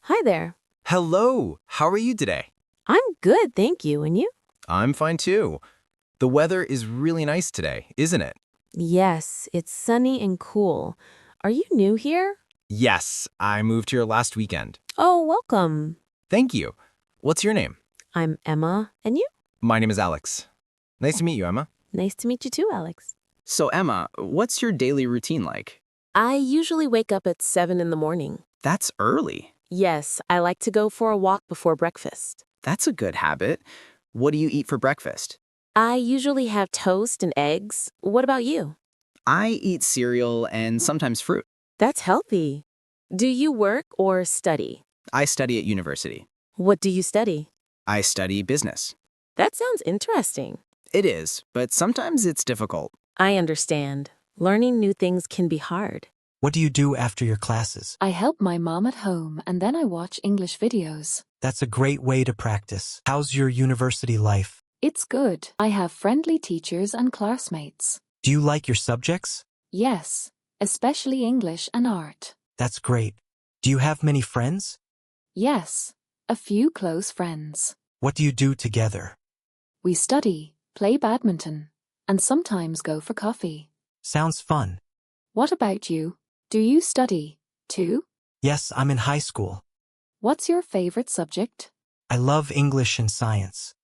Hi there. Hello, how are you today? I'm good, thank you. And you? I'm fine too. The weather is really nice today, isn't it? Yes, it's sunny and cool. Are you new here? Yes, I moved here last weekend. Oh, welcome. Thank you. What's your name? I'm Emma. And you? My name is Alex. Nice to meet you, Emma. Nice to meet you too, Alex. So, Emma, what's your daily routine like? I usually wake up at 7 in the morning. That's early. Yes, I like to go for a walk before breakfast. That's a good habit. What do you eat for breakfast? I usually have toast and eggs. What about you? I eat cereal and sometimes fruit. That's healthy. Do you work or study? I study at university. What do you study? I study business. That sounds interesting. It is, but sometimes it's difficult. I understand. Learning new things can be hard. What do you do after your classes? I help my mom at home and then I watch English videos. That's a great way to practice. How's your university life? It's good. I have friendly teachers and classmates. Do you like your subjects? Yes, especially English and art. That's great. Do you have many friends? Yes, a few close friends. What do you do together? We study, play badminton, and sometimes go for coffee. Sounds fun. What about you? Do you study, too? Yes, I'm in high school. What's your favorite subject? I love English and science.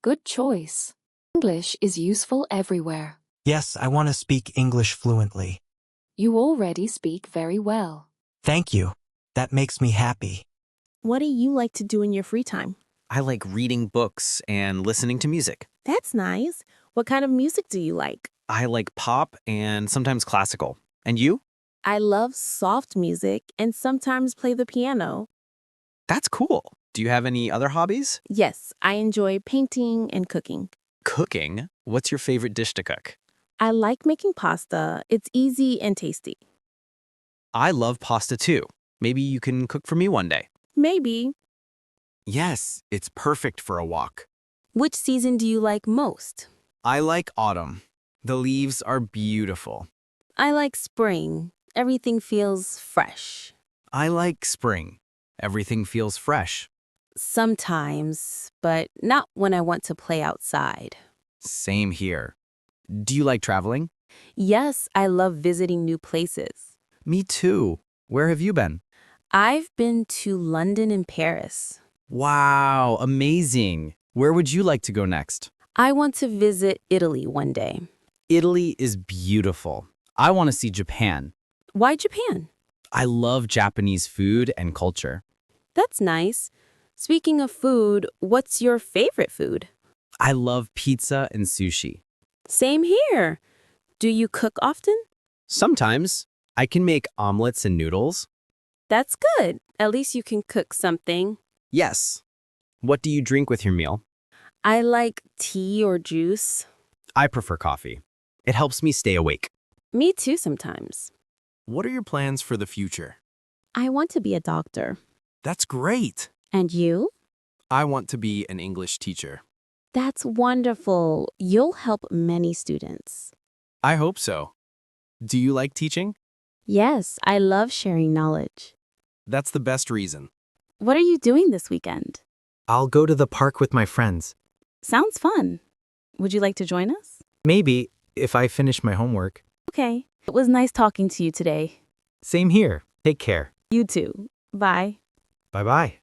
Good choice. English is useful everywhere. Yes, I want to speak English fluently. You already speak very well. Thank you. That makes me happy. What do you like to do in your free time? I like reading books and listening to music. That's nice. What kind of music do you like? I like pop and sometimes classical. And you? I love soft music and sometimes play the piano. That's cool. Do you have any other hobbies? Yes, I enjoy painting and cooking. Cooking? What's your favorite dish to cook? I like making pasta. It's easy and tasty. I love pasta too. Maybe you can cook for me one day. Maybe. Yes, it's perfect for a walk. Which season do you like most? I like autumn. The leaves are beautiful. I like spring. Everything feels fresh. I like spring. Everything feels fresh. Sometimes, but not when I want to play outside. Same here. Do you like traveling? Yes, I love visiting new places. Me too. Where have you been? I've been to London and Paris. Wow, amazing. Where would you like to go next? I want to visit Italy one day. Italy is beautiful. I want to see Japan. Why Japan? I love Japanese food and culture. That's nice. Speaking of food, what's your favorite food? I love pizza and sushi. Same here. Do you cook often? Sometimes. I can make omelets and noodles. That's good. At least you can cook something. Yes. What do you drink with your meal? I like tea or juice. I prefer coffee. It helps me stay awake. Me too sometimes. What are your plans for the future? I want to be a doctor. That's great. And you? I want to be an English teacher. That's wonderful. You'll help many students. I hope so. Do you like teaching? Yes, I love sharing knowledge. That's the best reason. What are you doing this weekend? I'll go to the park with my friends. Sounds fun. Would you like to join us? Maybe, if I finish my homework. Okay. It was nice talking to you today. Same here. Take care. You too. Bye. Bye-bye.